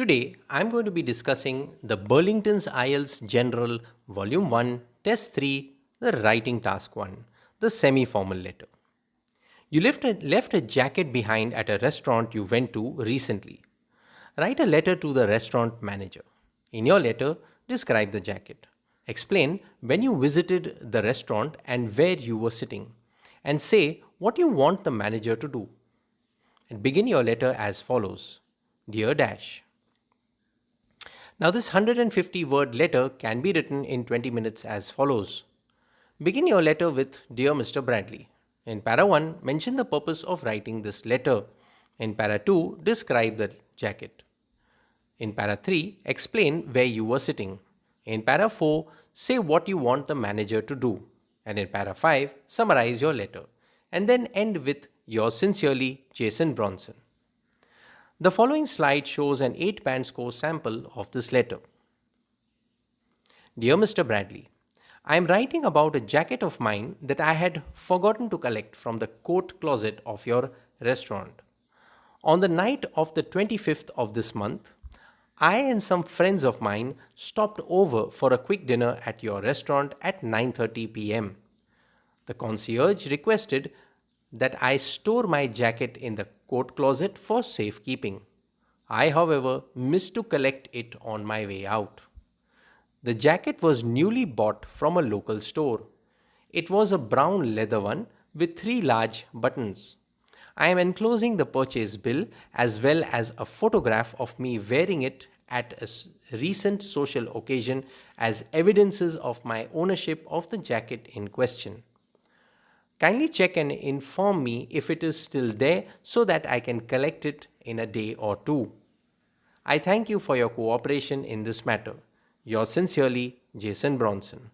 Today, I'm going to be discussing the Burlington's IELTS General Volume 1, Test 3, the Writing Task 1, the semi-formal letter. You left a jacket behind at a restaurant you went to recently. Write a letter to the restaurant manager. In your letter, describe the jacket. Explain when you visited the restaurant and where you were sitting, and say what you want the manager to do. And begin your letter as follows. Dear Dash. Now, this 150 word letter can be written in 20 minutes as follows. Begin your letter with Dear Mr. Bradley. In para 1, mention the purpose of writing this letter. In para 2, describe the jacket. In para 3, explain where you were sitting. In para 4, say what you want the manager to do. And in para 5, summarize your letter. And then end with Yours sincerely, Jason Bronson. The following slide shows an 8-band score sample of this letter. Dear Mr. Bradley, I am writing about a jacket of mine that I had forgotten to collect from the coat closet of your restaurant. On the night of the 25th of this month, I and some friends of mine stopped over for a quick dinner at your restaurant at 9:30 p.m. The concierge requested that I store my jacket in the coat closet for safekeeping. I, however, missed to collect it on my way out. The jacket was newly bought from a local store. It was a brown leather one with 3 large buttons. I am enclosing the purchase bill as well as a photograph of me wearing it at a recent social occasion as evidences of my ownership of the jacket in question. Kindly check and inform me if it is still there so that I can collect it in a day or two. I thank you for your cooperation in this matter. Yours sincerely, Jason Bronson.